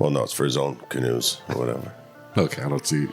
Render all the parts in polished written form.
Well, no, it's for his own canoes or whatever. Okay, I don't see.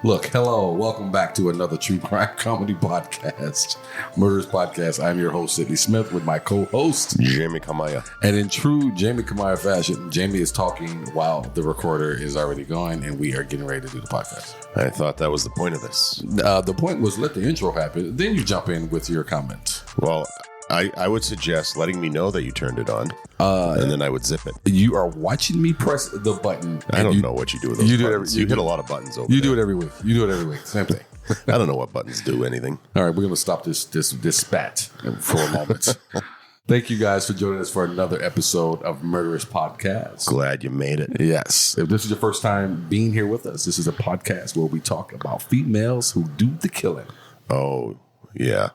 Look, hello, welcome back to another true crime comedy podcast, Murderess Podcast. I'm your host, Sidney Smith, with my co-host, Jamie Kamaya. And in true Jamie Kamaya fashion, Jamie is talking while the recorder is already going, and we are getting ready to do the podcast. I thought that was the point of this. The point was let the intro happen, then you jump in with your comment. Well, I would suggest letting me know that you turned it on, and then I would zip it. You are watching me press the button. I don't know what you do with those buttons. You hit a lot of buttons over You there. do it every week. You do it every week. Same thing. I don't know what buttons do anything. All right, we're going to stop this spat for a moment. Thank you guys for joining us for another episode of Murderous Podcast. Glad you made it. Yes. If this is your first time being here with us, this is a podcast where we talk about females who do the killing. Oh, yeah.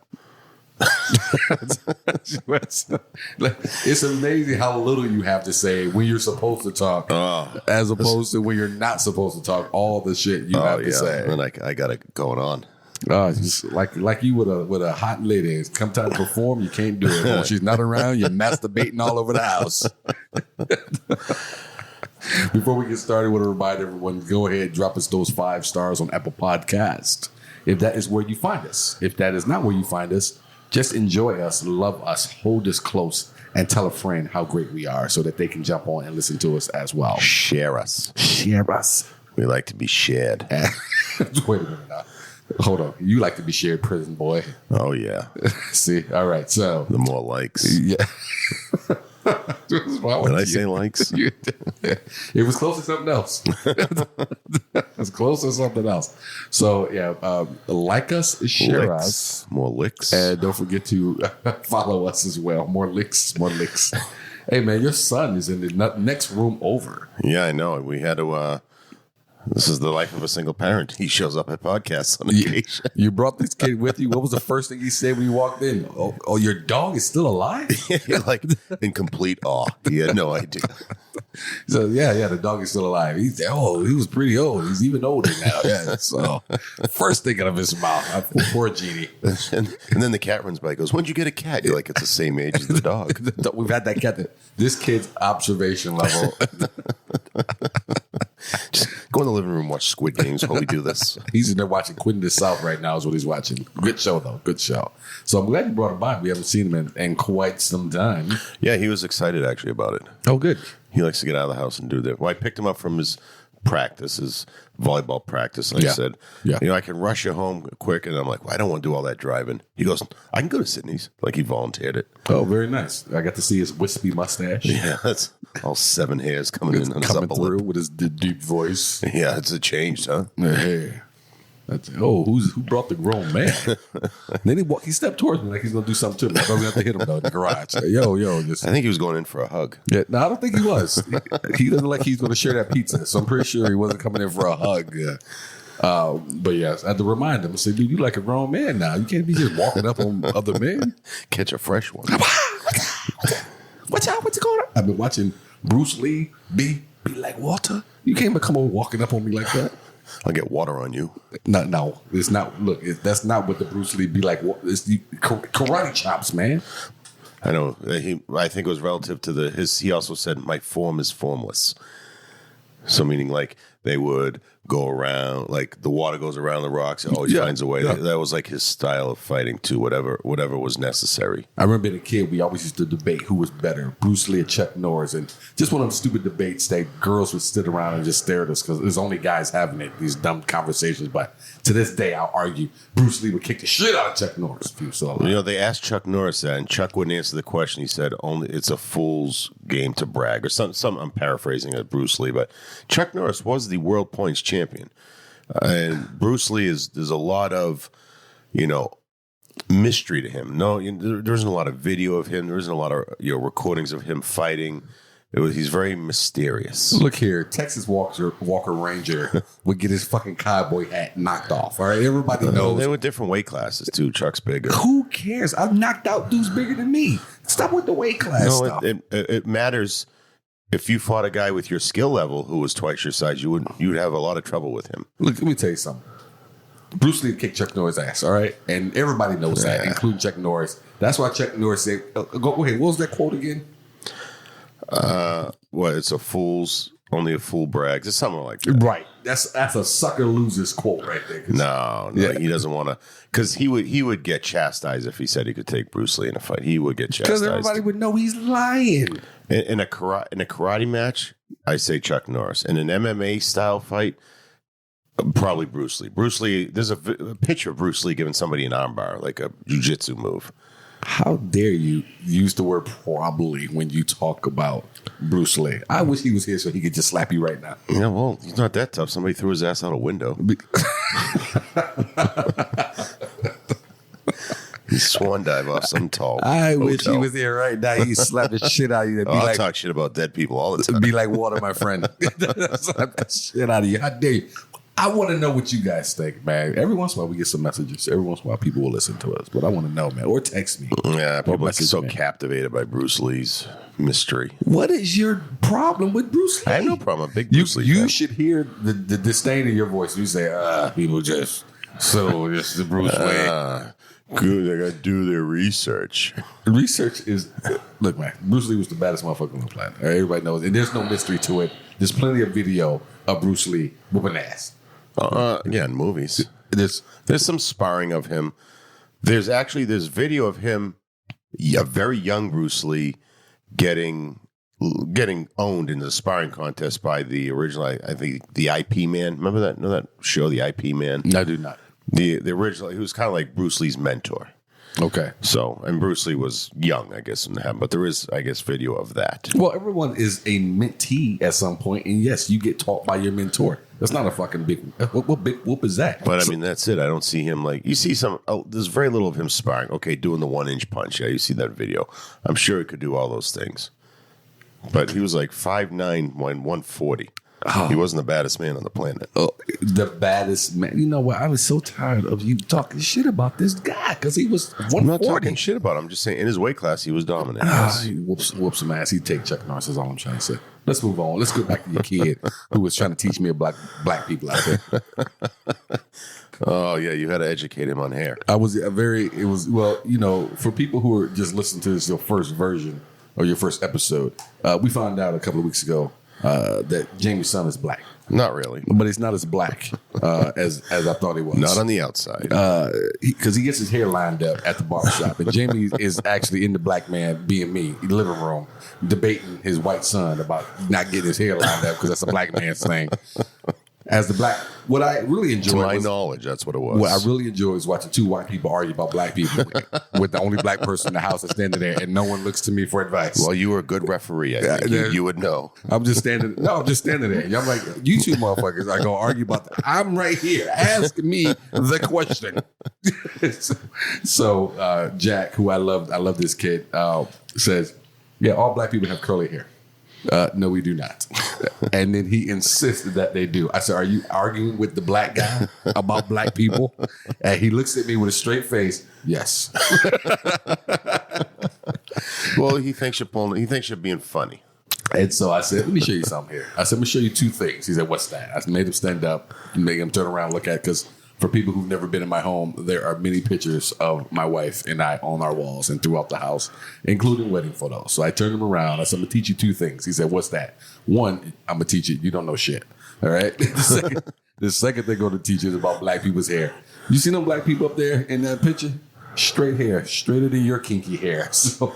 It's amazing how little you have to say when you're supposed to talk, as opposed to when you're not supposed to talk. All the shit you have to say, and I got it going on. Just like you with a hot lady. Come time to perform, you can't do it. When she's not around, you're masturbating all over the house. Before we get started, I want to remind everyone: go ahead, drop us those 5 stars on Apple Podcast if that is where you find us. If that is not where you find us, just enjoy us, love us, hold us close, and tell a friend how great we are so that they can jump on and listen to us as well. Share us. Share us. We like to be shared. Wait a minute now. Hold on. You like to be shared, prison boy. Oh, yeah. See? All right. So. The more likes. Yeah. Did I say likes? It was close to something else. It was close to something else. So, yeah, like us, share us. More licks. And don't forget to follow us as well. More licks, more licks. Hey, man, your son is in the next room over. Yeah, I know. We had to... This is the life of a single parent. He shows up at podcasts on occasion. You brought this kid with you. What was the first thing he said when you walked in? Oh, your dog is still alive? Like in complete awe. He had no idea. So, yeah, the dog is still alive. He said, he was pretty old. He's even older now. Yeah. So, first thing out of his mouth. Poor Genie. And then the cat runs by and goes, when'd you get a cat? You're like, it's the same age as the dog. We've had that cat. This kid's observation level. Just go in the living room and watch Squid Games while we do this. He's in there watching Quentin the South right now is what he's watching. Good show, though. Good show. So I'm glad you brought him by. We haven't seen him in quite some time. Yeah, he was excited actually about it. Oh, good. He likes to get out of the house and do that. Well, I picked him up from his practice, his volleyball practice. And I said, I can rush you home quick. And I'm like, well, I don't want to do all that driving. He goes, I can go to Sydney's. Like he volunteered it. Oh, very nice. I got to see his wispy mustache. Yeah, that's all 7 hairs coming in on his upper through lip. with his deep voice. Yeah, it's a change, huh? Hey. Who brought the grown man? Then he stepped towards me like he's gonna do something to me. I was gonna have to hit him though in the garage. I think he was going in for a hug. Yeah, no, I don't think he was. He doesn't like he's gonna share that pizza, so I'm pretty sure he wasn't coming in for a hug. Yeah. But yes, I had to remind him. I said, dude, you like a grown man now. You can't be just walking up on other men. Catch a fresh one. Watch out, what's going on? I've been watching Bruce Lee be like water. You can't come on walking up on me like that. I'll get water on you. No, it's not. Look, that's not what the Bruce Lee be like. It's the karate chops, man. I know. I think it was relative to he also said, my form is formless. So meaning like they would go around, like the water goes around the rocks. It always finds a way. Yeah. That was like his style of fighting too, whatever was necessary. I remember being a kid, we always used to debate who was better, Bruce Lee or Chuck Norris. And just one of them stupid debates that girls would sit around and just stare at us because there's only guys having it, these dumb conversations. But to this day, I'll argue Bruce Lee would kick the shit out of Chuck Norris if he was still alive. They asked Chuck Norris that, and Chuck wouldn't answer the question. He said, only it's a fool's game to brag, or some I'm paraphrasing of Bruce Lee, but Chuck Norris was the world points champion. And Bruce Lee there's a lot of, mystery to him. No, there isn't a lot of video of him. There isn't a lot of recordings of him fighting. He's very mysterious. Look here, Texas Walker Ranger would get his fucking cowboy hat knocked off. All right, everybody knows. They were different weight classes too. Chuck's bigger. Who cares? I've knocked out dudes bigger than me. Stop with the weight class stuff. It matters. If you fought a guy with your skill level who was twice your size, you'd have a lot of trouble with him. Look, let me tell you something. Bruce Lee kicked Chuck Norris' ass, all right? And everybody knows that, including Chuck Norris. That's why Chuck Norris said, go ahead, what was that quote again? It's a fool's only a fool brags. It's something like that. Right. That's a sucker loses quote right there. No, he doesn't want to, because he would get chastised if he said he could take Bruce Lee in a fight. He would get chastised because everybody would know he's lying. In a karate match. I say Chuck Norris. In an MMA style fight, probably Bruce Lee. Bruce Lee. There's a picture of Bruce Lee giving somebody an armbar, like a jiu-jitsu move. How dare you use the word probably when you talk about Bruce Lee? I wish he was here so he could just slap you right now. Yeah, well, he's not that tough. Somebody threw his ass out a window. He swan dive off some tall I wish hotel. he was here right now. He'd slap the shit out of you. I'll talk shit about dead people all the time. Be like water, my friend. Slap the shit out of you. How dare you? I want to know what you guys think, man. Every once in a while we get some messages. Every once in a while people will listen to us. But I want to know, man. Or text me. Yeah, people are so me. Captivated by Bruce Lee's mystery. What is your problem with Bruce Lee? I have no problem. I'm a big Bruce Lee You fan. should hear the disdain in your voice. You say, people just so this is Bruce Lee. Good, they got to do their research. Research is, look, man, Bruce Lee was the baddest motherfucker on the planet. Everybody knows. And there's no mystery to it. There's plenty of video of Bruce Lee whooping ass. Yeah, in movies. There's some sparring of him. There's video of him, a very young Bruce Lee, getting owned in the sparring contest by the original, I think, the IP Man. Remember that? Know that show, the IP Man? I do not. The original, he was kind of like Bruce Lee's mentor. Okay. So, and Bruce Lee was young, I guess, in that, but there is, I guess, video of that. Well, everyone is a mentee at some point, and yes, you get taught by your mentor. That's not a fucking big. What big whoop is that? But I mean, that's it. I don't see him like you see some. Oh, there's very little of him sparring. Okay, doing the 1-inch punch. Yeah, you see that video. I'm sure he could do all those things. But he was like 5'9", 140. Oh. He wasn't the baddest man on the planet. Oh, the baddest man. You know what? I was so tired of you talking shit about this guy because he was 140. I'm not talking shit about him. I'm just saying in his weight class, he was dominant. He whoops some ass. He'd take Chuck Norris. That's all I'm trying to say. Let's move on. Let's go back to your kid who was trying to teach me about black people out there. Oh, yeah. You had to educate him on hair. For people who are just listening to this, your first version or your first episode, we found out a couple of weeks ago that Jamie's son is black. Not really. But he's not as black as I thought he was. Not on the outside. Because he gets his hair lined up at the barbershop. And Jamie is actually in the black man, being me, in the living room, debating his white son about not getting his hair lined up because that's a black man's thing. As the black, what I really enjoyed, to my knowledge, that's what it was. What I really enjoyed was watching two white people argue about black people with the only black person in the house that's standing there, and no one looks to me for advice. Well, you were a good referee. I think you would know. I'm just standing there. And I'm like, you two motherfuckers are gonna argue about that. I'm right here. Ask me the question. So Jack, who I love this kid, says, yeah, all black people have curly hair. No, we do not. And then he insisted that they do. I said, are you arguing with the black guy about black people? And he looks at me with a straight face. Yes. Well, he thinks you're being funny. And so I said, let me show you something here. I said, let me show you two things. He said, what's that? I made him stand up and made him turn around and look at it because for people who've never been in my home, there are many pictures of my wife and I on our walls and throughout the house, including wedding photos. So I turned him around. I said, I'm going to teach you two things. He said, what's that? One, I'm going to teach you. You don't know shit. All right? The second thing I'm going to teach you is about black people's hair. You see them black people up there in that picture? Straight hair, straighter than your kinky hair. So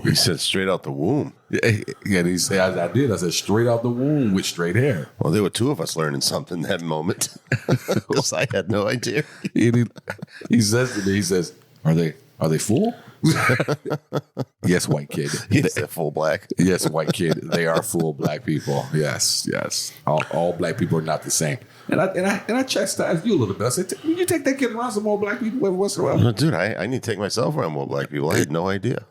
he said straight out the womb. Yeah, he said, I did. I said straight out the womb with straight hair. Well, there were two of us learning something that moment. Because I had no idea. He says to me, he says, are they full? Yes, white kid. Yes, they're full black. Yes, white kid. They are full black people. Yes. All black people are not the same. And I chastised you a little bit. I said, you take that kid around some more black people every once in a while? Dude, I need to take myself around more black people. I had no idea.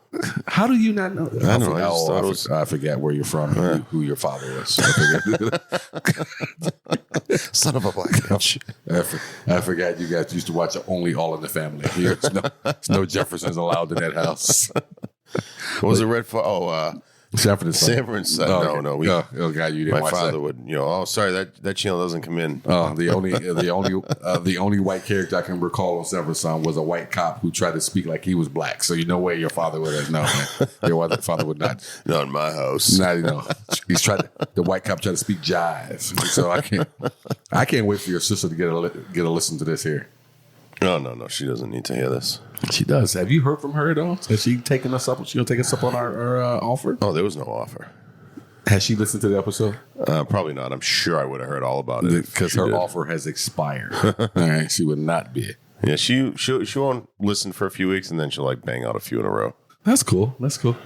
How do you not know that? I don't know. I forget where you're from, who your father was. Son of a black bitch. I forgot you guys used to watch only All in the Family. There's no Jeffersons allowed in that house. What was it red for? Oh, Sanford and Son. Sanford and Son. Oh, No. Oh, God, you didn't My watch father that. would, sorry, that channel doesn't come in. The only white character I can recall on Sanford and Son was a white cop who tried to speak like he was black. So no way your father would have known. Your father would not. Not in my house. Not, the white cop tried to speak jive. So I can't wait for your sister to get a listen to this here. No, she doesn't need to hear this. She does. Have you heard from her at all? Has she taken us up? She'll take us up on our offer? Oh, there was no offer. Has she listened to the episode? Probably not. I'm sure I would have heard all about it because her offer has expired. All right, she would not be. Yeah, she won't listen for a few weeks, and then she'll like bang out a few in a row. That's cool.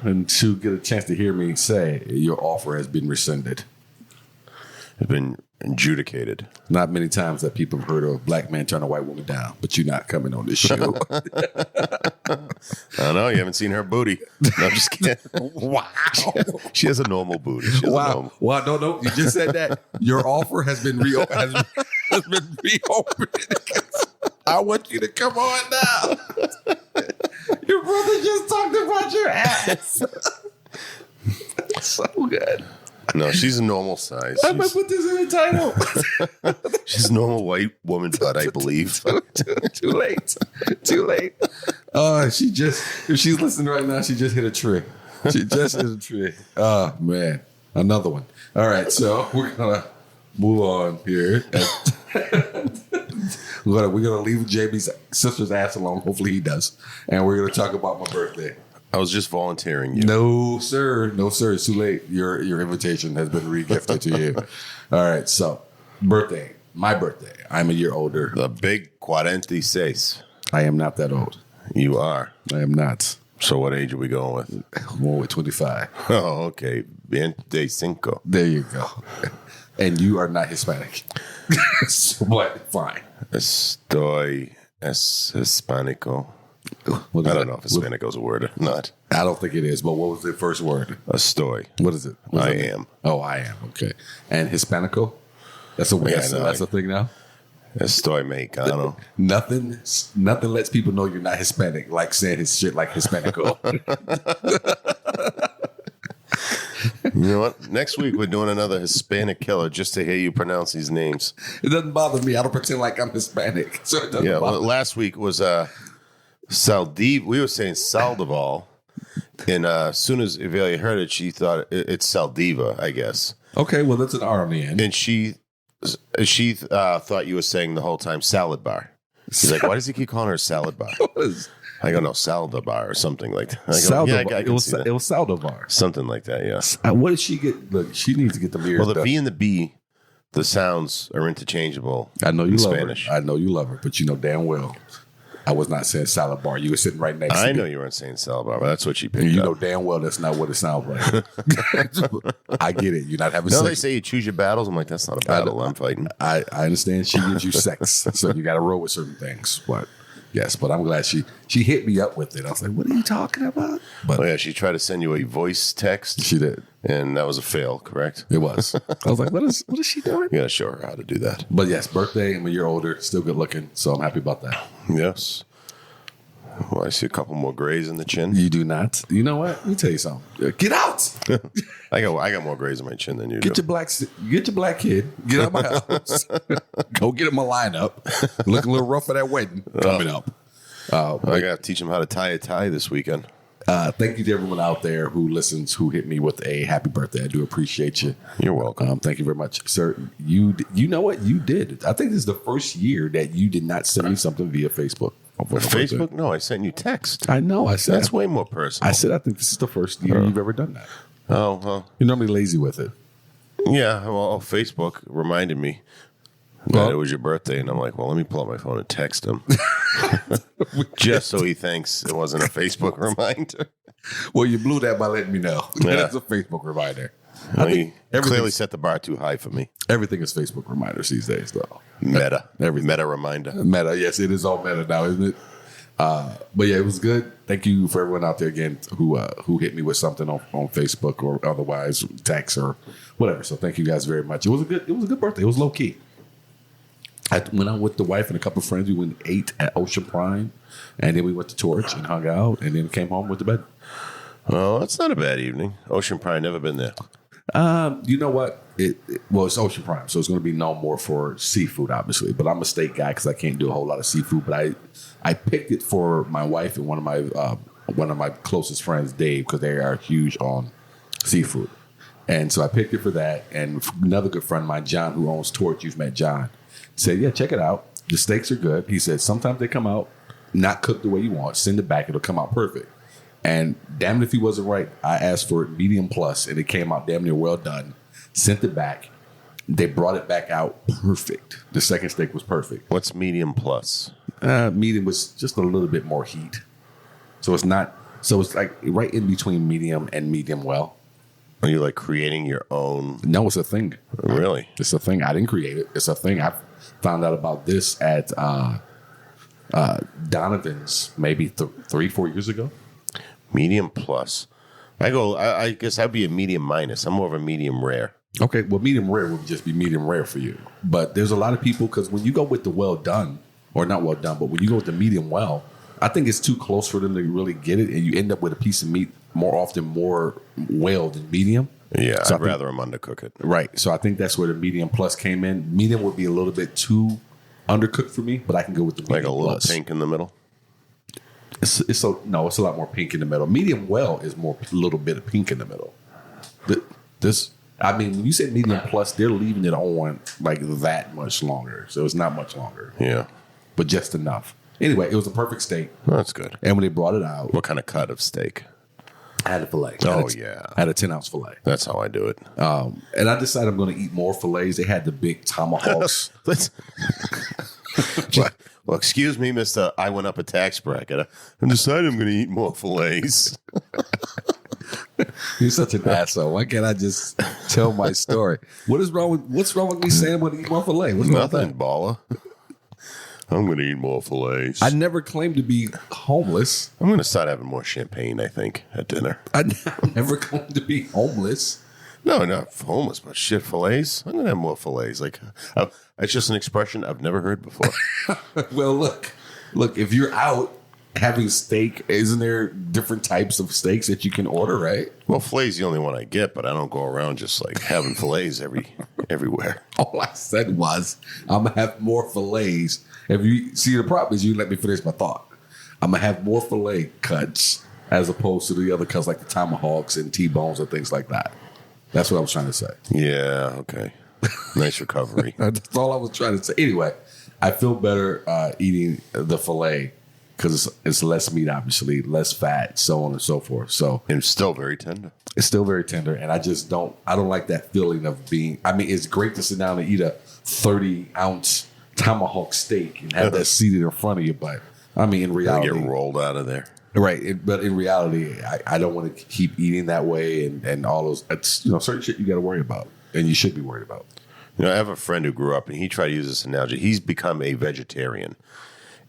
And she'll get a chance to hear me say your offer has been rescinded. It's been adjudicated. Not many times that people have heard of a black man turn a white woman down, but you're not coming on this show. I don't know. You haven't seen her booty. No, I'm just kidding. Wow. She has a normal booty. Wow. No. You just said that your offer has been reopened. I want you to come on now. Your brother just talked about your ass. So good. No, she's a normal size. I might put this in the title. She's a normal white woman, but I believe. Too late. If she's listening right now, she just hit a trick. Oh, man. Another one. All right, so we're going to move on here. We're gonna leave Jamie's sister's ass alone. Hopefully he does. And we're going to talk about my birthday. I was just volunteering you. No, sir. It's too late. Your invitation has been re-gifted to you. All right. So, birthday. My birthday. I'm a year older. The big 46. I am not that old. You are. I am not. So what age are we going with? I'm going with 25. Oh, okay. 25. There you go. And you are not Hispanic. But fine. Estoy es hispánico. I don't know if Hispanico is a word or not. I don't think it is, but what was the first word? Estoy. What is it? I am. Oh, I am. Okay. And Hispanico? That's a word. Yeah, That's a thing now? Estoy mexicano. Nothing lets people know you're not Hispanic like saying his shit like Hispanico. You know what? Next week we're doing another Hispanic killer just to hear you pronounce these names. It doesn't bother me. I don't pretend like I'm Hispanic. So it doesn't bother me. Last week was Saldiv. We were saying Saldival. And as soon as Evelia heard it, she thought it's Saldiva, I guess. Okay, well, that's an R on the end. And she thought you were saying the whole time salad bar. She's like, why does he keep calling her salad bar? I go, no, salad bar or something like that. I go, it was Saldivar. Something like that, yeah. What did she get? Look, she needs to get the beard. Well, the V and the B, the sounds are interchangeable. I know you love Spanish. her. I know you love her, but you know damn well I was not saying salad bar. You were sitting right next to me. I know you weren't saying salad bar, but that's what she picked and you up. know damn well that's not what it sounds like. I get it. You're not having No, sex. they say you choose your battles. I'm like, that's not a battle I'm fighting. I understand she gives you sex, so you got to roll with certain things. But yes, but I'm glad she hit me up with it. I was like, what are you talking about? But Yeah, she tried to send you a voice text. she did. And that was a fail, correct? It was. I was like, what is she doing? You got to show her how to do that. But yes, birthday. I'm a year older, still good looking, so I'm happy about that. Yes. Well, I see a couple more grays in the chin. You do not. You know what? Let me tell you something. Get out. I got more grays in my chin than you do. Get your black kid. Get out of my house. Go get him a lineup. Looking a little rough for that wedding coming up. I got to teach him how to tie a tie this weekend. Thank you to everyone out there who listens, who hit me with a happy birthday. I do appreciate you. You're welcome. Thank you very much, sir. You know what? You did. I think this is the first year that you did not send me something via Facebook. Facebook? No, I sent you text. I know. I said That's way more personal. I said I think this is the first year you've ever done that. Oh, well. You're normally lazy with it. Yeah, well, Facebook reminded me that it was your birthday, and I'm like, well, let me pull out my phone and text him. Just so he thinks it wasn't a Facebook reminder. Well, you blew that by letting me know. Yeah. That's a Facebook reminder. Well, he clearly set the bar too high for me. Everything is Facebook reminders these days, though. Meta. Everything. Meta reminder. Meta, yes, it is all meta now, isn't it? But yeah, it was good. Thank you for everyone out there again who hit me with something on Facebook or otherwise text or whatever. So thank you guys very much. It was a good birthday. It was low key. I went out with the wife and a couple of friends. We went and ate at Ocean Prime, and then we went to Torch and hung out, and then came home with the bed. Oh, that's not a bad evening. Ocean Prime, never been there. You know what? Well, it's Ocean Prime, so it's going to be known more for seafood, obviously. But I'm a steak guy because I can't do a whole lot of seafood. But I picked it for my wife and one of my closest friends, Dave, because they are huge on seafood. And so I picked it for that. And another good friend of mine, John, who owns Torch, you've met John, said, yeah, check it out. The steaks are good. He said, sometimes they come out not cooked the way you want. Send it back. It'll come out perfect. And damn it if he wasn't right. I asked for it medium plus, and it came out damn near well done. Sent it back. They brought it back out perfect. The second steak was perfect. What's medium plus? Medium was just a little bit more heat. So it's not. So it's like right in between medium and medium well. Are you like creating your own? No, it's a thing. Really? It's a thing. I didn't create it. It's a thing. I found out about this at Donovan's maybe 3-4 years ago. Medium plus. I guess I'd be a medium minus. I'm more of a medium rare. Okay, well, medium rare would just be medium rare for you. But there's a lot of people, because when you go with the well done, or not well done, but when you go with the medium well, I think it's too close for them to really get it, and you end up with a piece of meat more often more well than medium. Yeah, so I'd rather them undercook it. Right. So I think that's where the medium plus came in. Medium would be a little bit too undercooked for me, but I can go with the medium like a little plus. pink in the middle. It's a lot more pink in the middle. Medium well is more a little bit of pink in the middle. When you say medium plus, they're leaving it on like that much longer. So it's not much longer. Yeah. But just enough. Anyway, it was a perfect steak. Well, that's good. And when they brought it out. What kind of cut of steak? I had a filet. I had a 10-ounce filet. That's how I do it. And I decided I'm going to eat more fillets. They had the big tomahawks. Well, excuse me, Mr. I went up a tax bracket. I decided I'm going to eat more fillets. You're such an asshole. Why can't I just tell my story? What's wrong with me saying I'm going to eat more filet? What's wrong with Nothing, that? baller. I'm going to eat more fillets. I never claimed to be homeless. I'm going to start having more champagne, I think, at dinner. I never claimed to be homeless. No, not homeless, but shit, fillets. I'm going to have more fillets. Like, it's just an expression I've never heard before. Well, look, if you're out having steak, isn't there different types of steaks that you can order, right? Well, fillets the only one I get, but I don't go around just like having fillets everywhere. All I said was, I'm going to have more fillets. If you see, the problem is you let me finish my thought. I'm going to have more fillet cuts as opposed to the other cuts like the tomahawks and T-bones and things like that. That's what I was trying to say. Yeah, okay. Nice recovery. That's all I was trying to say. Anyway, I feel better eating the filet because it's less meat, obviously, less fat, so on and so forth. So And it's still very tender. it's still very tender, and I don't like that feeling of being. I mean, it's great to sit down and eat a 30-ounce tomahawk steak and have that seated in front of you, but I mean, in reality, get rolled out of there. right? But in reality, I don't want to keep eating that way, and all those. It's certain shit you got to worry about, and you should be worried about. I have a friend who grew up, and he tried to use this analogy. He's become a vegetarian,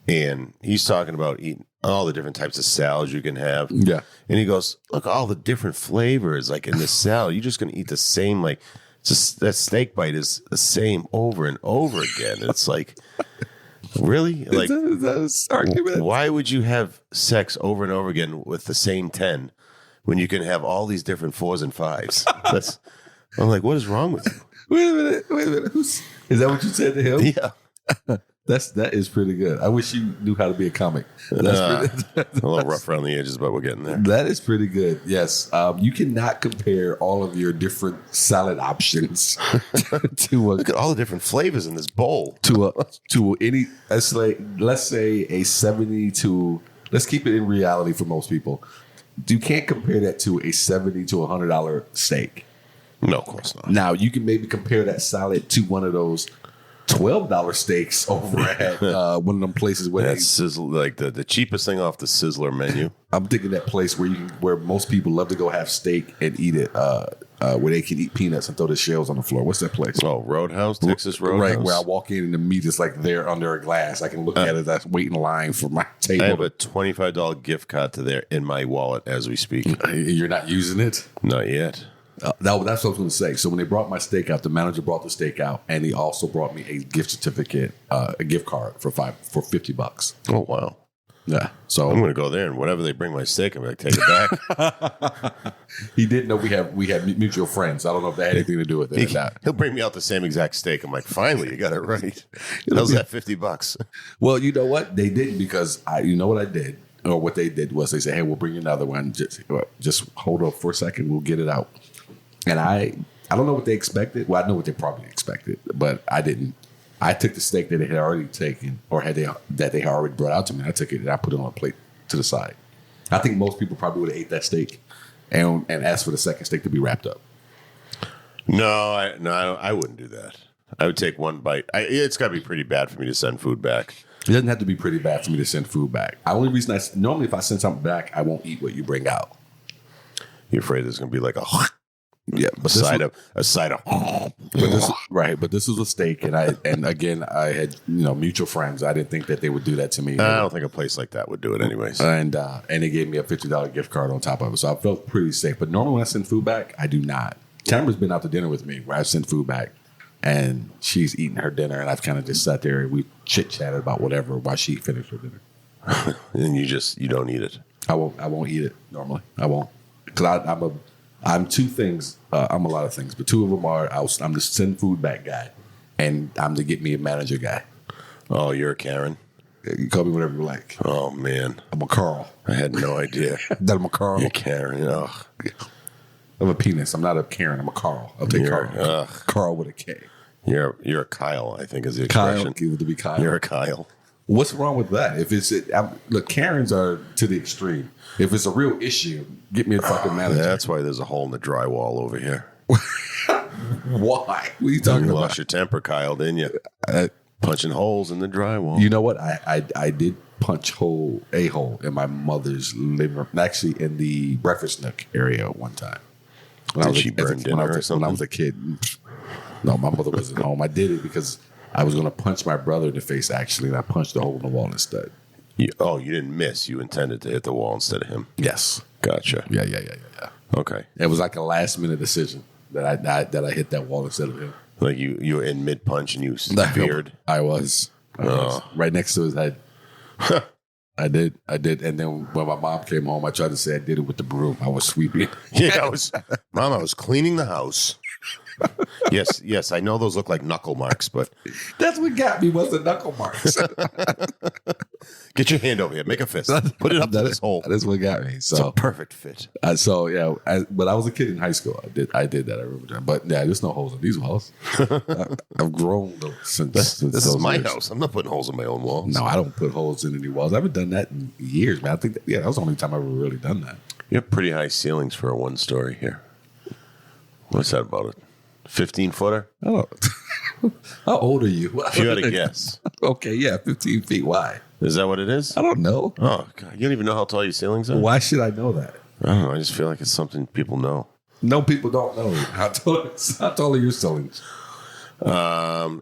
and he's talking about eating all the different types of salads you can have. Yeah, and he goes, "Look, all the different flavors like in this salad. You're just going to eat the same like." Just that steak bite is the same over and over again. It's like, really? Like, that's argument. Why would you have sex over and over again with the same 10 when you can have all these different 4s and 5s? I'm like, what is wrong with you? Wait a minute. Is that what you said to him? Yeah. That is pretty good. I wish you knew how to be a comic. A little rough around the edges, but we're getting there. That is pretty good. Yes, you cannot compare all of your different salad options to Look at all the different flavors in this bowl. to any. Let's say a 70 to. Let's keep it in reality for most people. You can't compare that to a $70 to $100 steak. No, of course not. Now you can maybe compare that salad to one of those $12 steaks over at one of them places where That's sizzle, like the cheapest thing off the Sizzler menu. I'm thinking that place where most people love to go have steak and eat it, where they can eat peanuts and throw the shells on the floor. What's that place? Oh, Roadhouse, Texas Roadhouse. Right, where I walk in and the meat is like there under a glass. I can look at it. I wait in line for my table. I have a $25 gift card to there in my wallet as we speak. You're not using it? Not yet. That's what I was going to say. So when they brought my steak out, the manager brought the steak out, and he also brought me a gift certificate, a gift card for $50. Oh wow! Yeah. So I'm going to go there, and whatever they bring my steak, I'm going to take it back. he didn't know we had mutual friends. I don't know if that had anything to do with it or not. He'll bring me out the same exact steak. I'm like, finally, you got it right. How's that $50? Well, you know what? They didn't because you know what I did? Or what they did was they said, hey, we'll bring you another one. Just hold up for a second. We'll get it out. And I don't know what they expected. Well, I know what they probably expected, but I didn't. I took the steak that they had already taken or that they had already brought out to me. I took it and I put it on a plate to the side. I think most people probably would have ate that steak and asked for the second steak to be wrapped up. No, I wouldn't do that. I would take one bite. It's got to be pretty bad for me to send food back. It doesn't have to be pretty bad for me to send food back. The only reason normally if I send something back, I won't eat what you bring out. You're afraid there's going to be like a side of but this was a steak, and again I had mutual friends. I didn't think that they would do that to me. I don't think a place like that would do it anyways. And they gave me a $50 gift card on top of it, so I felt pretty safe. But normally when I send food back, I do not. Tamara's been out to dinner with me where I sent food back, and she's eating her dinner, and I've kind of just sat there and we chit chatted about whatever while she finished her dinner. And you don't eat it. I won't eat it normally. I won't, because I'm two things. I'm a lot of things, but two of them are I'm the send food back guy, and I'm the get me a manager guy. Oh, you're a Karen? You call me whatever you like. Oh, man. I'm a Carl. I had no idea. That I'm a Carl. You're Karen. Ugh. I'm a penis. I'm not a Karen. I'm a Carl. I'll take Carl. Carl with a K. You're a Kyle, I think is the expression. Kyle, give it to be Kyle. You're a Kyle. What's wrong with that? Look, Karens are to the extreme. If it's a real issue, get me a fucking manager. That's why there's a hole in the drywall over here. Why? What are you talking about? You lost your temper, Kyle, didn't you? Punching holes in the drywall. You know what? I did punch a hole in my mother's living room, actually in the breakfast nook area one time. Did she burn dinner or something? When I was a kid. No, my mother wasn't home. I did it because I was going to punch my brother in the face, actually, and I punched a hole in the wall instead. You didn't miss. You intended to hit the wall instead of him. Yes. Gotcha. Yeah. Okay. It was like a last-minute decision that I hit that wall instead of him. Like you were in mid-punch and you veered? I was. Right next to his head. I did. And then when my mom came home, I tried to say I did it with the broom. I was sweeping. Yeah, Mom, I was cleaning the house. Yes, I know those look like knuckle marks, but that's what got me was the knuckle marks. Get your hand over here, make a fist, put it up to this hole. That's what got me. So it's a perfect fit. But I was a kid in high school. I did that. I remember that. But yeah, there's no holes in these walls. I've grown since this is my years. house. I'm not putting holes in my own walls. No, I don't put holes in any walls. I haven't done that in years, man. I think that was the only time I've ever really done that. You have pretty high ceilings for a one-story here. What's that about? 15-footer? Oh. How old are you? If you had a guess. Okay, yeah, 15 feet. Why? Is that what it is? I don't know. Oh, God. You don't even know how tall your ceilings are? Why should I know that? I don't know. I just feel like it's something people know. No, people don't know. How tall are your ceilings? 9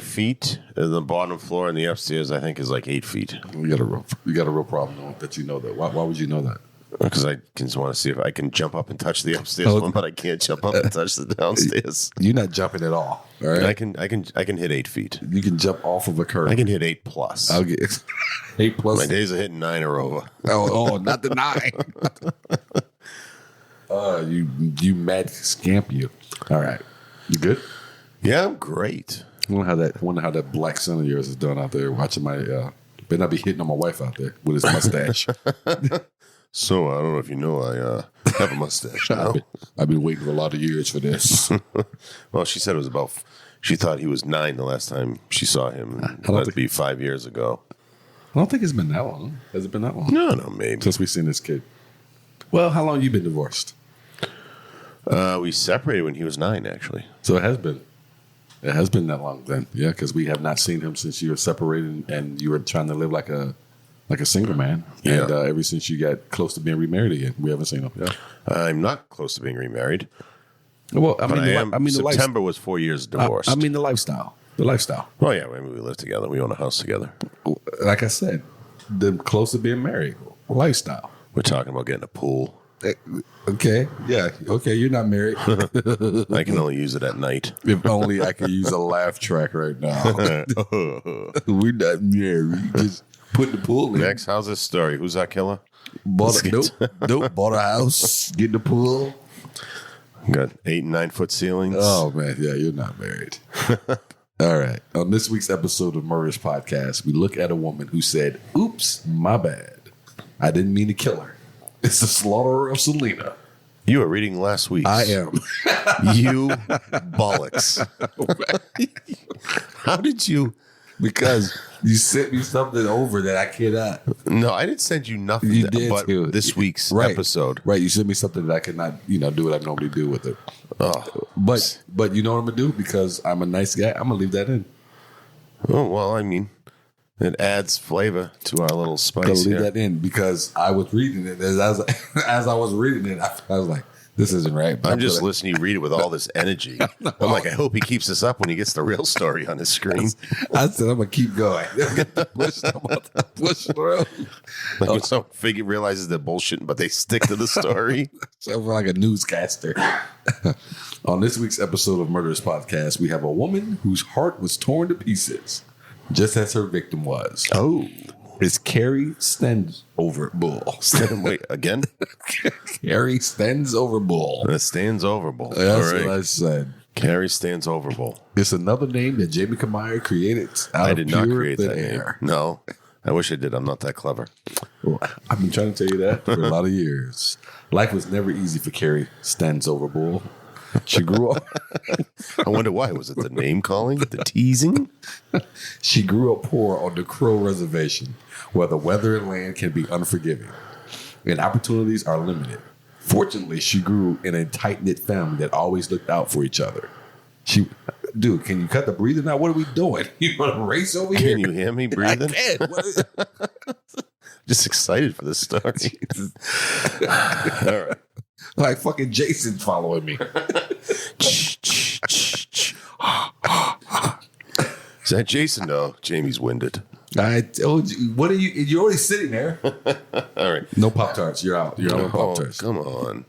feet. The bottom floor and the upstairs, I think, is like 8 feet. You got a real problem that you know that. Why would you know that? Because I just want to see if I can jump up and touch the upstairs one, but I can't jump up and touch the downstairs. You're not jumping at all right? I can hit 8 feet. You can jump off of a curb. I can hit 8 plus. I'll get 8 plus. My days of hitting 9 are over. Oh, not the 9. You mad scamp you. All right, you good? Yeah, I'm great. I wonder how that black son of yours is doing out there watching my. Better not be hitting on my wife out there with his mustache. So, I don't know if you know, I have a mustache now. I've been waiting for a lot of years for this. Well, she said it was she thought he was 9 the last time she saw him. That'd be 5 years ago. I don't think it's been that long. Has it been that long? No, maybe. Since we've seen this kid. Well, how long have you been divorced? We separated when he was 9, actually. So it has been. It has been that long then. Yeah, because we have not seen him since you were separated and you were trying to live like a single man. Yeah. And ever since you got close to being remarried again, we haven't seen him. Yeah. I'm not close to being remarried. Well, September was 4 years divorced. I mean the lifestyle. The lifestyle. Oh, yeah. We live together. We own a house together. Like I said, the close to being married. Lifestyle. We're talking about getting a pool. Okay. Yeah. Okay. You're not married. I can only use it at night. If only I could use a laugh track right now. We're not married. Just Put the pool in. Next, how's this story? Who's that killer? Bought a house, get the pool. Got 8 and 9 foot ceilings. Oh, man. Yeah, you're not married. All right. On this week's episode of Murderess Podcast, we look at a woman who said, oops, my bad. I didn't mean to kill her. It's the slaughterer of Selena. You were reading last week's. I am. You bollocks. How did you? Because you sent me something over that I cannot. No, I didn't send you nothing. You did but too. This week's episode. Right. You sent me something that I could not, do what I normally do with it. Oh. But you know what I'm going to do? Because I'm a nice guy, I'm going to leave that in. Oh, well, I mean, it adds flavor to our little spice leave that in because I was reading it. As I was reading it, I was like, this isn't right. But I'm just listening to you read it with all this energy. I'm like, I hope he keeps this up when he gets the real story on his screen. I said, I'm going to keep going. Push through. Like when someone realizes they're bullshitting, but they stick to the story. So I'm like a newscaster. On this week's episode of Murderous Podcast, we have a woman whose heart was torn to pieces, just as her victim was. Oh. It's Carri Standsoverbull. Wait, again? Carri Standsoverbull. Standsoverbull. That's what I said. Carri Standsoverbull. It's another name that Jamie Kamaya created. I did not create that name. No, I wish I did. I'm not that clever. Well, I've been trying to tell you that for a lot of years. Life was never easy for Carri Standsoverbull. She grew up. I wonder why. Was it the name calling? The teasing? She grew up poor on the Crow Reservation, where the weather and land can be unforgiving, and opportunities are limited. Fortunately, she grew in a tight-knit family that always looked out for each other. Dude, can you cut the breathing out? What are we doing? You want to race over here? Can you hear me breathing? I can. Just excited for this story. All right. Like fucking Jason's following me. Is that Jason? No, Jamie's winded. I told you. What are you? You're already sitting there. All right. No Pop-Tarts. You're out. You're out on Pop-Tarts. Come on.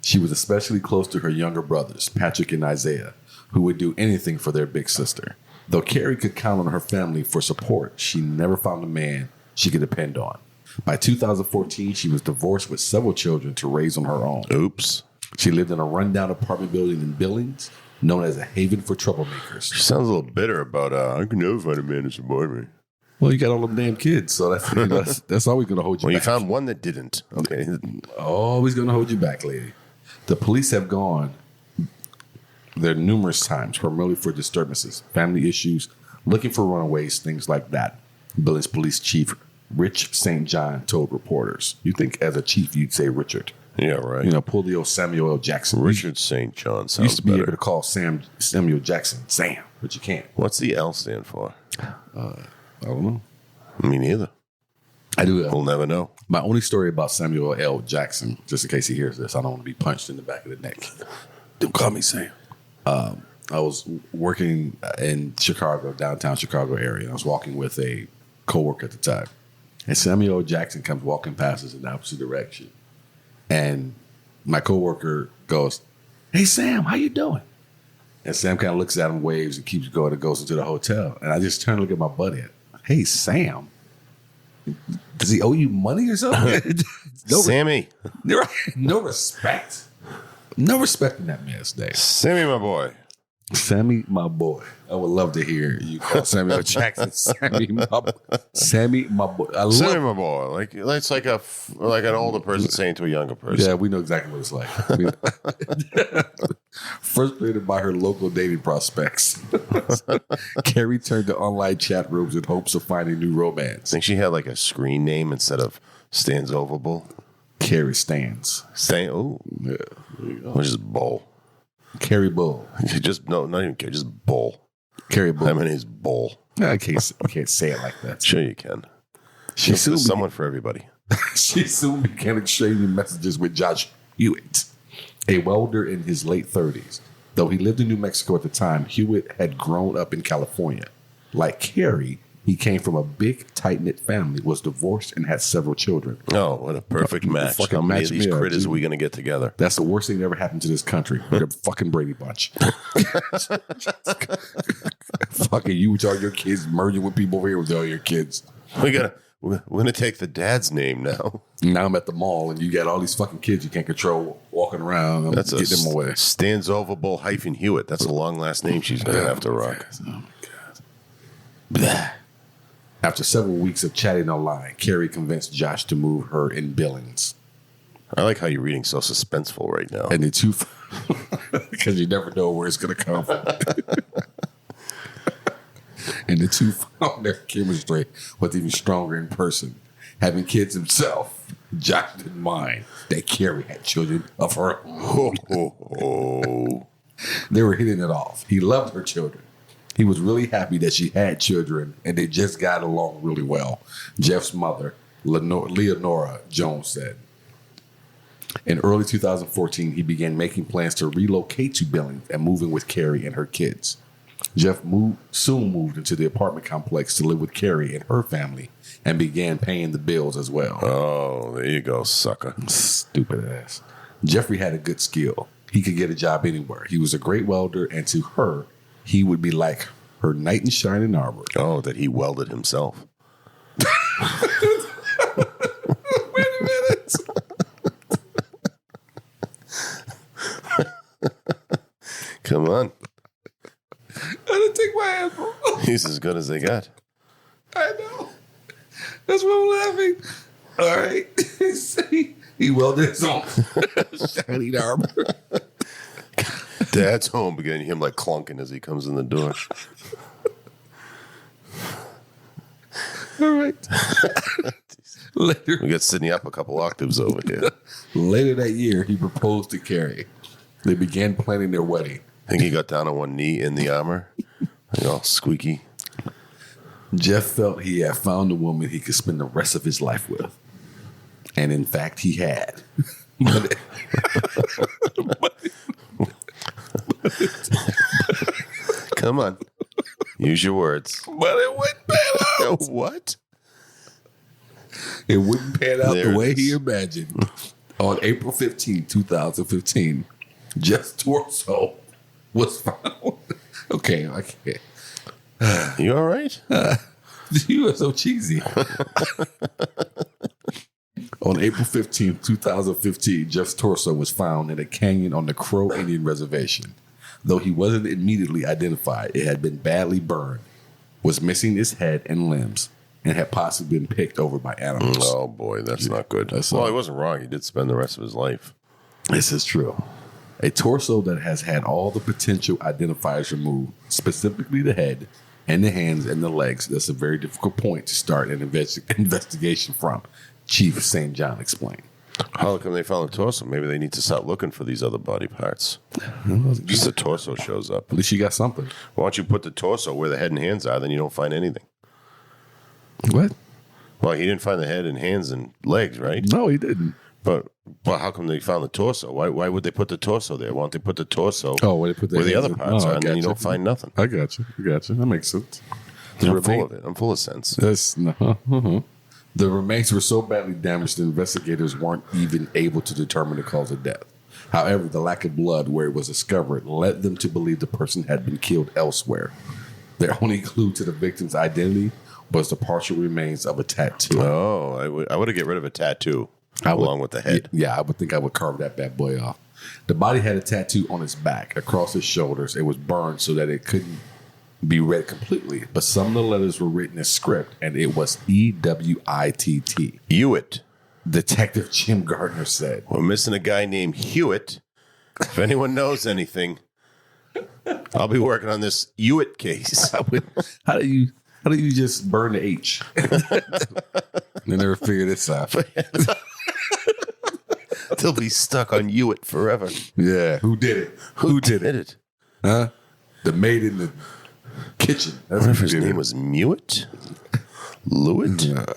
She was especially close to her younger brothers, Patrick and Isaiah, who would do anything for their big sister. Though Carri could count on her family for support, she never found a man she could depend on. By 2014, she was divorced with several children to raise on her own. Oops. She lived in a rundown apartment building in Billings, known as a haven for troublemakers. She sounds a little bitter about, I can never find a man to support me. Well, you got all them damn kids, so that's always going to hold you back. Well, you found one that didn't. Okay. Always going to hold you back, lady. The police have gone there numerous times, primarily for disturbances, family issues, looking for runaways, things like that. Billings Police Chief Rich St. John told reporters. You think as a chief you'd say Richard. Yeah, right. Pull the old Samuel L. Jackson. Richard St. John sounds used to be better. able to call Samuel Jackson Sam, but you can't. What's the L stand for? I don't know. Me neither. I do. We'll never know. My only story about Samuel L. Jackson, just in case he hears this, I don't want to be punched in the back of the neck. Don't call me Sam. I was working in Chicago, downtown Chicago area. I was walking with a coworker at the time. And Samuel L. Jackson comes walking past us in the opposite direction. And my coworker goes, "Hey, Sam, how you doing?" And Sam kind of looks at him, waves, and keeps going and goes into the hotel. And I just turn to look at my buddy. Hey, Sam, does he owe you money or something? Sammy. No respect. No respect in that man's name. Sammy, my boy. Sammy, my boy. I would love to hear you call Samuel Jackson Sammy, my boy. Sammy, my boy. Sammy, my boy. Like it's like an older person saying to a younger person. Yeah, we know exactly what it's like. First created by her local dating prospects. Carri turned to online chat rooms in hopes of finding new romance. I think she had like a screen name instead of Standsoverbull. Carri Stands. Oh, Yeah. Which is Bull. Carri Bull. Just not even Carri, just Bull. Carri Bull. My name is Bull. I can't say it like that. Sure you can. There's someone for everybody. She soon began exchanging messages with Josh Hewitt, a welder in his late 30s. Though he lived in New Mexico at the time, Hewitt had grown up in California. Like Carri, he came from a big, tight-knit family, was divorced, and had several children. Oh, what a perfect match. How many of these critters are we going to get together? That's the worst thing that ever happened to this country. They're a fucking Brady Bunch. Fucking you with all your kids merging with people over here with all your kids. We got we're going to take the dad's name now. Now I'm at the mall, and you got all these fucking kids you can't control walking around. That's get them away. Standsoverbull - Hewitt. That's a long last name she's going to have to rock. Oh, my God. Blah. After several weeks of chatting online, Carri convinced Josh to move her in Billings. I like how you're reading so suspenseful right now. And the two, because you never know where it's going to come from. And the two found their chemistry was even stronger in person. Having kids himself, Josh didn't mind that Carri had children of her own. They were hitting it off. He loved her children. He was really happy that she had children, and they just got along really well. Jeff's mother, Leonora Jones, said. In early 2014, he began making plans to relocate to Billings and moving with Carri and her kids. Jeff soon moved into the apartment complex to live with Carri and her family and began paying the bills as well. Oh, there you go, sucker. Stupid ass. Jeffrey had a good skill. He could get a job anywhere. He was a great welder, and to her, he would be like her knight in shining armor. Oh, that he welded himself. Wait a minute. Come on. I didn't take my hands off. He's as good as they got. I know. That's why I'm laughing. All right. He welded his own shining armor. Dad's home, beginning him like clunking as he comes in the door. All right. Later, We got Sidney up a couple octaves over here. later that year, he proposed to Carri. They began planning their wedding. I think he got down on one knee in the armor. Like all squeaky. Jeff felt he had found a woman he could spend the rest of his life with. And in fact, he had. Come on. Use your words. But it wouldn't pan out. What? It wouldn't pan out There the it way is. he imagined. On April 15, 2015, Jeff's torso was found. Okay, I can't. You all right? You are so cheesy. On April 15, 2015, Jeff's torso was found in a canyon on the Crow Indian Reservation. Though he wasn't immediately identified, it had been badly burned, was missing its head and limbs, and had possibly been picked over by animals. Oh, boy, that's not good. That's Well, all. he wasn't wrong. He did spend the rest of his life. This is true. A torso that has had all the potential identifiers removed, specifically the head and the hands and the legs, that's a very difficult point to start an investigation from, Chief St. John explained. How come they found the torso? Maybe they need to start looking for these other body parts. Just the torso shows up. At least you got something. Why don't you put the torso where the head and hands are, then you don't find anything. What? Well, he didn't find the head and hands and legs, right? No, he didn't. But how come they found the torso? Why would they put the torso there? Why don't they put the torso Where they put where the hands other in? parts Oh, I are, and then got you you. don't find nothing? I got you. That makes sense. I'm full of it. I'm full of sense. The remains were so badly damaged, the investigators weren't even able to determine the cause of death. However, the lack of blood where it was discovered led them to believe the person had been killed elsewhere. Their only clue to the victim's identity was the partial remains of a tattoo. Oh, I would have get rid of a tattoo along with the head. Yeah, I would think I would carve that bad boy off. The body had a tattoo on its back, across its shoulders. It was burned so that it couldn't be read completely, but some of the letters were written as script, and it was EWITT. Hewitt. Detective Jim Gardner said. We're missing a guy named Hewitt. If anyone knows anything, I'll be working on this Hewitt case. How do you just burn the H? They never figured this out. They'll be stuck on Hewitt forever. Yeah, who did it? Who did it? Huh? The maid in the kitchen. I wonder if his name was Mewit? Lewitt?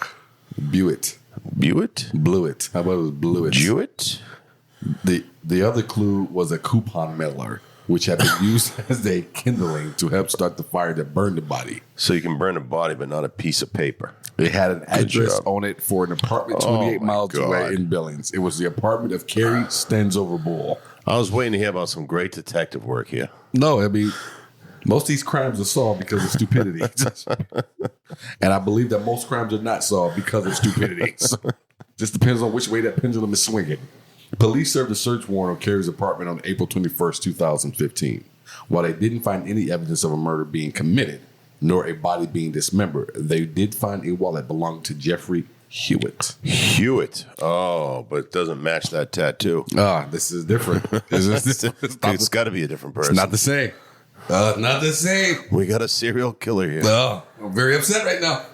Buitt. Buitt? Blewett. How about it was Blewett? Jewett? The other clue was a coupon mailer, which had been used as a kindling to help start the fire that burned the body. So you can burn a body, but not a piece of paper. It had an address job. on it for an apartment Oh, 28 my miles away God. in Billings. It was the apartment of Carri Standsoverbull. I was waiting to hear about some great detective work here. No, I mean, Most of these crimes are solved because of stupidity. And I believe that most crimes are not solved because of stupidity. So, just depends on which way that pendulum is swinging. Police served a search warrant on Carri's apartment on April 21st, 2015. While they didn't find any evidence of a murder being committed, nor a body being dismembered, they did find a wallet belonging to Jeffrey Hewitt. Hewitt. Oh, but it doesn't match that tattoo. This is different. It's got to be a different person. It's not the same. Not the same. We got a serial killer here. I'm very upset right now.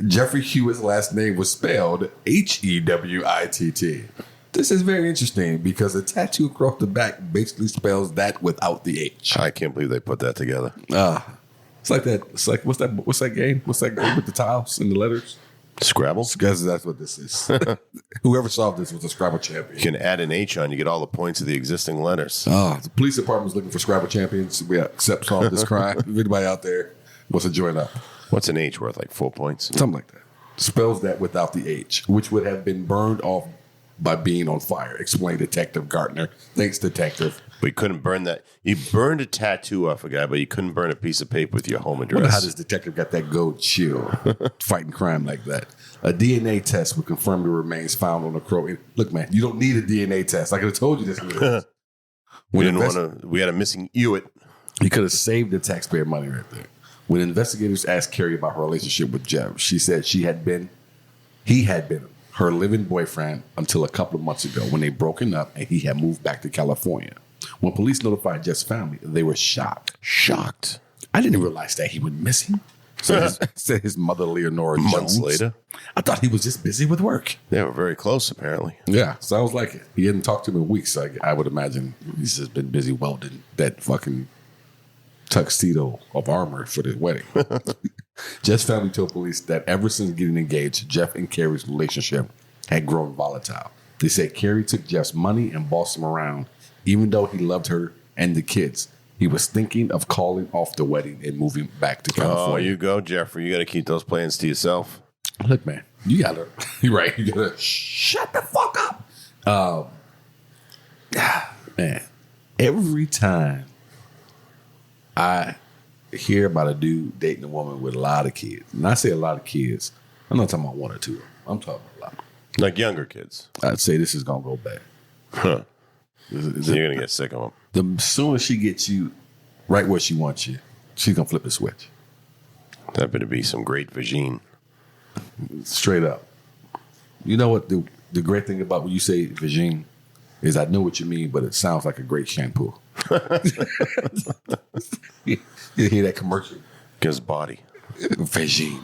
Jeffrey Hewitt's last name was spelled Hewitt. This is very interesting because the tattoo across the back basically spells that without the H. I can't believe they put that together. It's like that. It's like what's that game? What's that game with the tiles and the letters? Scrabble? Because that's what this is. Whoever solved this was a Scrabble champion. You can add an H on, you get all the points of the existing letters. The police department is looking for Scrabble champions. We accept solve this crime. If anybody out there wants to join up. What's an H worth? Like 4 points? Something like that. Spells that without the H, which would have been burned off by being on fire, explained Detective Gartner. Thanks, Detective. But you couldn't burn that. You burned a tattoo off a guy, but you couldn't burn a piece of paper with your home address. I wonder how this detective got that gold chill fighting crime like that. A DNA test would confirm the remains found on the crow. Look, man, you don't need a DNA test. I could have told you this. We had a missing Hewitt. You could have saved the taxpayer money right there. When investigators asked Carri about her relationship with Jeff, she said he had been her living boyfriend until a couple of months ago when they broken up and he had moved back to California. When police notified Jeff's family, they were shocked. I didn't realize that he went missing. Said his mother, Leonora Jones. Months later. I thought he was just busy with work. They were very close, apparently. Yeah, sounds like it. He hadn't talked to him in weeks. So I would imagine he's just been busy welding that fucking tuxedo of armor for the wedding. Jeff's family told police that ever since getting engaged, Jeff and Carri's relationship had grown volatile. They said Carri took Jeff's money and bossed him around, even though he loved her and the kids. He was thinking of calling off the wedding and moving back to California. Oh, you go, Jeffrey. You got to keep those plans to yourself. Look, man, you're right. You got to shut the fuck up. Man, every time I hear about a dude dating a woman with a lot of kids, and I say a lot of kids, I'm not talking about one or two. I'm talking about a lot. Like younger kids. I'd say this is going to go bad. Huh. So you're going to get sick of them. The sooner she gets you right where she wants you, she's going to flip the switch. That better be some great vagine. Straight up. You know what the great thing about when you say vagine is I know what you mean, but it sounds like a great shampoo. You hear that commercial? His body. Vagine.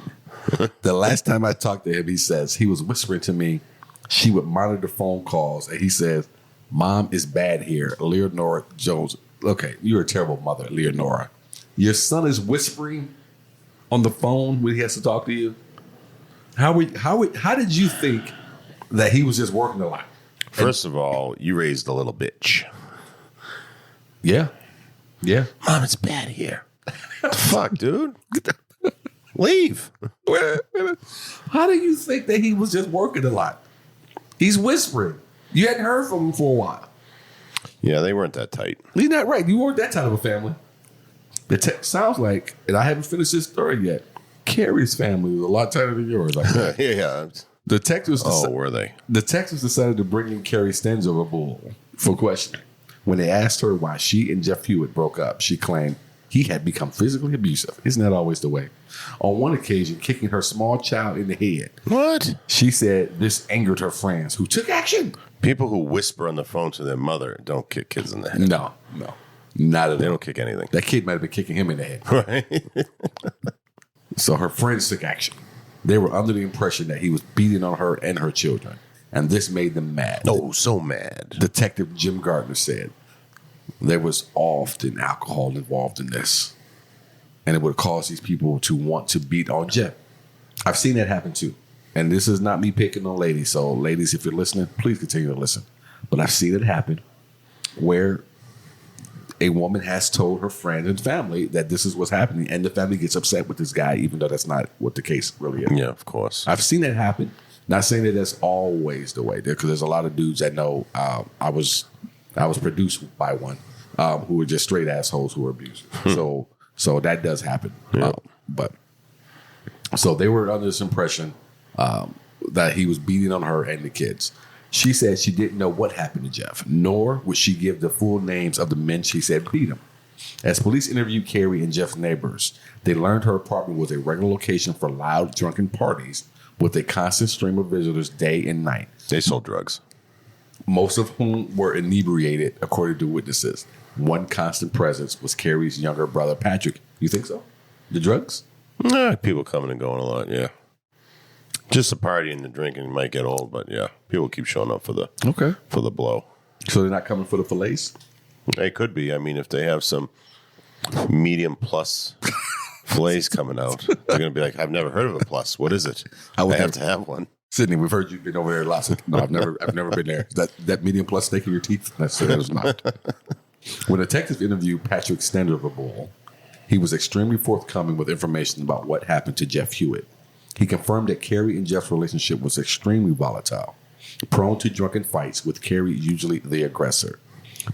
The last time I talked to him, he says he was whispering to me she would monitor phone calls, and he says, "Mom is bad here." Leonora Jones. Okay, you're a terrible mother, Leonora. Your son is whispering on the phone when he has to talk to you. How did you think that he was just working a lot? First of all, you raised a little bitch. Yeah. Mom, it's bad here. What the fuck, dude? Leave. Wait. How do you think that he was just working a lot? He's whispering. You hadn't heard from him for a while. Yeah, they weren't that tight. He's not right. You weren't that tight of a family. Sounds like, and I haven't finished this story yet, Carri's family was a lot tighter than yours. Yeah. Detectives were they? Detectives decided to bring in Carri Standsoverbull for questioning. When they asked her why she and Jeff Hewitt broke up, she claimed he had become physically abusive. Isn't that always the way? On one occasion, kicking her small child in the head. What? She said this angered her friends who took action. People who whisper on the phone to their mother don't kick kids in the head. No. Not at all. They don't kick anything. That kid might have been kicking him in the head. Right. So her friends took action. They were under the impression that he was beating on her and her children, and this made them mad. Oh, so mad. Detective Jim Gardner said there was often alcohol involved in this, and it would cause these people to want to beat on Jeff. I've seen that happen too. And this is not me picking on ladies. So ladies, if you're listening, please continue to listen. But I've seen it happen where a woman has told her friends and family that this is what's happening, and the family gets upset with this guy, even though that's not what the case really is. Yeah, of course. I've seen that happen. Not saying that that's always the way, because there's a lot of dudes that know. I was produced by one who were just straight assholes who were abusers. So So that does happen. Yeah. So they were under this impression that he was beating on her and the kids. She said she didn't know what happened to Jeff, nor would she give the full names of the men she said beat him. As police interviewed Carri and Jeff's neighbors, they learned her apartment was a regular location for loud, drunken parties with a constant stream of visitors day and night. They sold drugs. Most of whom were inebriated, according to witnesses. One constant presence was Carri's younger brother, Patrick. You think so? The drugs? Nah, people coming and going a lot, yeah. Just the party and the drinking might get old, but yeah, people keep showing up for the blow. So they're not coming for the fillets? They could be. I mean, if they have some medium plus fillets coming out, they're going to be like, I've never heard of a plus. What is it? I have to have one. Sidney, we've heard you've been over there lots of. No, I've never been there. That medium plus steak in your teeth? That's it was not. When detectives interviewed Patrick Standsoverbull, he was extremely forthcoming with information about what happened to Jeff Hewitt. He confirmed that Carri and Jeff's relationship was extremely volatile, prone to drunken fights, with Carri usually the aggressor.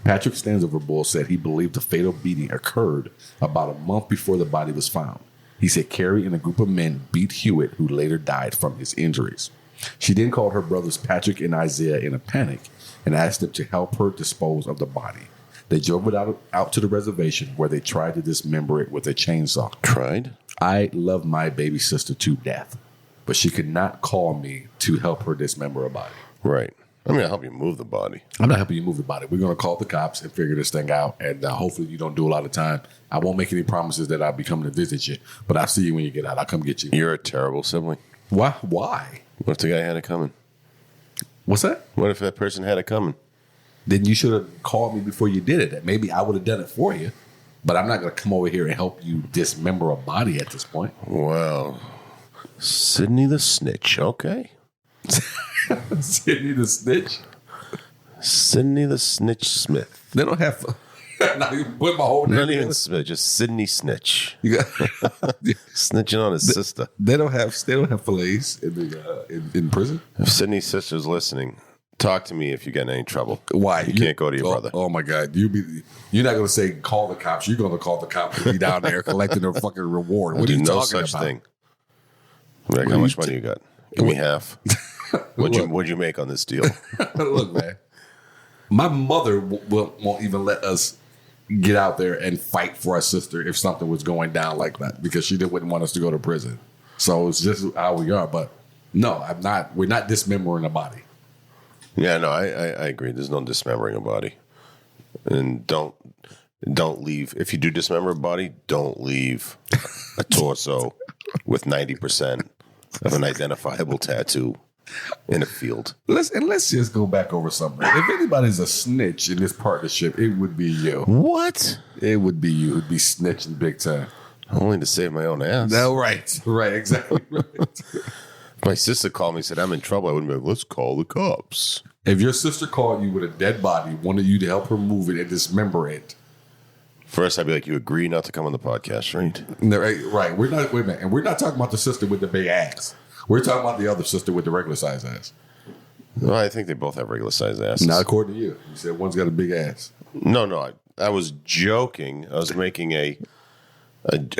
Patrick Standsoverbull said he believed the fatal beating occurred about a month before the body was found. He said Carri and a group of men beat Hewitt, who later died from his injuries. She then called her brothers Patrick and Isaiah in a panic and asked them to help her dispose of the body. They drove it out to the reservation, where they tried to dismember it with a chainsaw. Tried? I love my baby sister to death, but she could not call me to help her dismember a body. Right. I'm going to help you move the body. I'm not helping you move the body. We're going to call the cops and figure this thing out, and hopefully you don't do a lot of time. I won't make any promises that I'll be coming to visit you, but I'll see you when you get out. I'll come get you. You're a terrible sibling. Why? Why? What if the guy had it coming? What's that? What if that person had it coming? Then you should have called me before you did it. Maybe I would have done it for you, but I'm not going to come over here and help you dismember a body at this point. Well, Sidney the Snitch, okay. Sidney the Snitch? Sidney the Snitch Smith. They don't have... Not even put my whole name. Not even Smith, just Sidney Snitch. You got snitching on his sister. They don't have fillets in prison. If Sidney's sister's listening, talk to me if you get in any trouble. Why? You can't go to your brother. Oh my God. You're not going to say call the cops. You're going to call the cops and be down there collecting their fucking reward. What are you talking about? Thing. Like, how much money you got? Give me half. What'd you make on this deal? Look, man. My mother won't even let us get out there and fight for our sister if something was going down like that, because she wouldn't want us to go to prison. So it's just how we are. But no, I'm not. We're not dismembering a body. Yeah, no, I agree. There's no dismembering a body, and don't leave. If you do dismember a body, don't leave a torso with 90% of an identifiable tattoo in a field. Let's just go back over something. If anybody's a snitch in this partnership, it would be you. What? It would be you. It would be snitching big time. Only to save my own ass. No, right, exactly. Right. My sister called me and said, I'm in trouble. I wouldn't be like, let's call the cops. If your sister called you with a dead body, wanted you to help her move it and dismember it. First, I'd be like, you agree not to come on the podcast, right? No, right. We're not, wait a minute. And we're not talking about the sister with the big ass. We're talking about the other sister with the regular size ass. Well, I think they both have regular size asses. Not according to you. You said one's got a big ass. No. I was joking. I was making a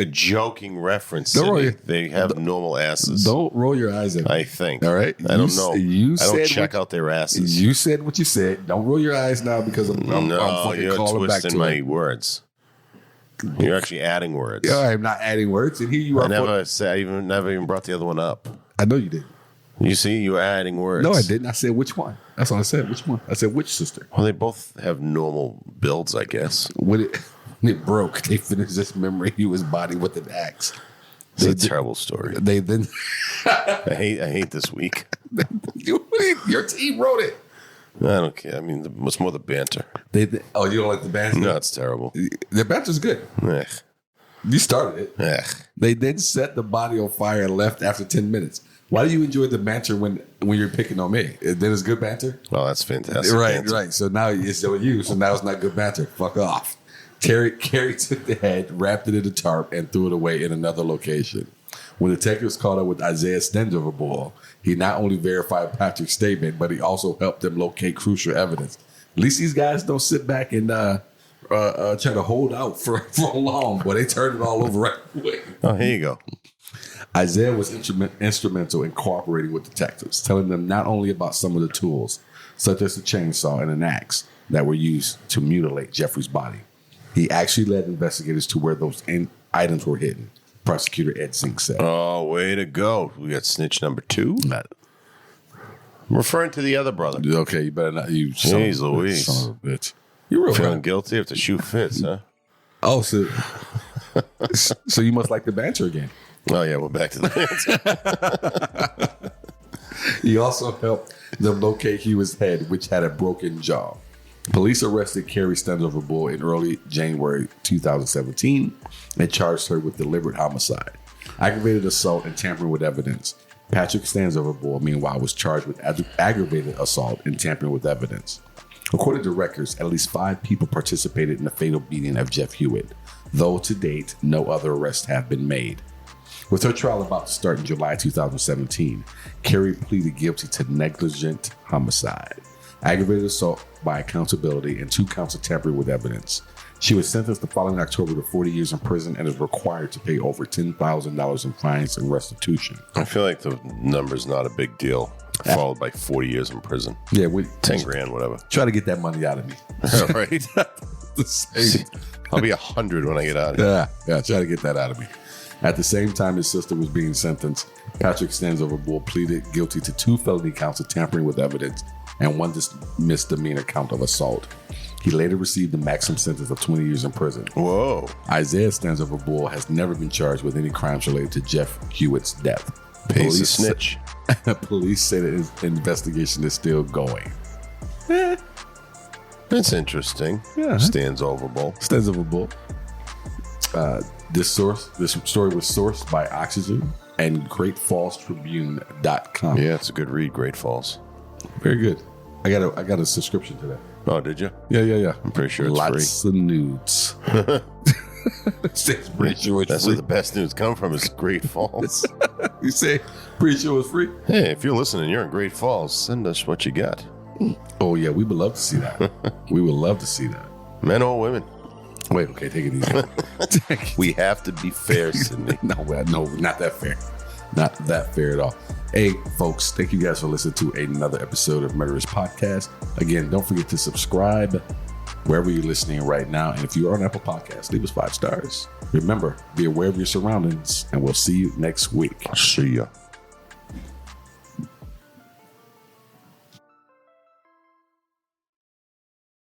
joking reference. They have normal asses. Don't roll your eyes at me. I think. All right? I don't know. I don't check out their asses. You said what you said. Don't roll your eyes now, because I'm fucking you're calling back to twisting my words. You're actually adding words. Yeah, I'm not adding words. And here you are. I never even brought the other one up. I know you did. You see, you were adding words. No, I didn't. I said which one. That's all I said. Which one? I said which sister. Well, they both have normal builds, I guess. When it broke, they finished this memory of his body with an axe. It's a terrible story. They then I hate this week. Your team wrote it. I don't care. I mean, it's more the banter. You don't like the banter? No, it's terrible. The banter's good. Ugh. You started it. Ugh. They then set the body on fire and left after 10 minutes. Why do you enjoy the banter when you're picking on me? Then it's good banter? Oh, that's fantastic. Right. So now it's on you. So now it's not good banter. Fuck off. Carri took the head, wrapped it in a tarp, and threw it away in another location. When detectives caught up with Isaiah Standsoverbull, he not only verified Patrick's statement, but he also helped them locate crucial evidence. At least these guys don't sit back and trying to hold out for long, but they turned it all over right away. Oh, here you go. Isaiah was instrumental in cooperating with detectives, telling them not only about some of the tools, such as the chainsaw and an axe, that were used to mutilate Jeffrey's body. He actually led investigators to where those items were hidden, Prosecutor Ed Zink said. Oh, way to go. We got snitch number 2. I'm referring to the other brother. Okay, you better not. You Jeez Louise. Son of a bitch. You real feeling guilty if the shoe fits, huh? Oh, so you must like the banter again. Oh, yeah, we're back to the banter. He also helped them locate Hewitt's head, which had a broken jaw. Police arrested Carri Standsoverbull in early January 2017 and charged her with deliberate homicide, aggravated assault, and tampering with evidence. Patrick Standsoverbull, meanwhile, was charged with aggravated assault and tampering with evidence. According to records, at least 5 people participated in the fatal beating of Jeff Hewitt, though to date, no other arrests have been made. With her trial about to start in July 2017, Carri pleaded guilty to negligent homicide, aggravated assault by accountability, and 2 counts of tampering with evidence. She was sentenced the following October to 40 years in prison and is required to pay over $10,000 in fines and restitution. I feel like the number's not a big deal, followed by 40 years in prison. Yeah, 10 grand, whatever. Try to get that money out of me. Right? I'll be 100 when I get out of here. Yeah, try to get that out of me. At the same time his sister was being sentenced, Patrick Standsoverbull pleaded guilty to 2 felony counts of tampering with evidence and 1 misdemeanor count of assault. He later received the maximum sentence of 20 years in prison. Whoa. Isaiah Standsoverbull has never been charged with any crimes related to Jeff Hewitt's death. Pays a snitch. Police say that his investigation is still going. That's interesting. Yeah. Standsoverbull. This story was sourced by Oxygen and GreatFallsTribune.com. Yeah, it's a good read, Great Falls. Very good. I got a subscription to that. Oh, did you? Yeah. I'm pretty sure it's Lots free. of nudes. Pretty sure it's That's free. where the best news come from is Great Falls. You say pretty sure it's free? Hey, if you're listening, you're in Great Falls, send us what you got. Oh yeah, we would love to see that. We would love to see that. Men or women. Wait, okay, take it easy. We have to be fair, Sidney. No, not that fair. Not that fair at all. Hey, folks, thank you guys for listening to another episode of Murderess Podcast. Again, don't forget to subscribe wherever you're listening right now. And if you are on Apple Podcasts, leave us 5 stars. Remember, be aware of your surroundings, and we'll see you next week. See ya.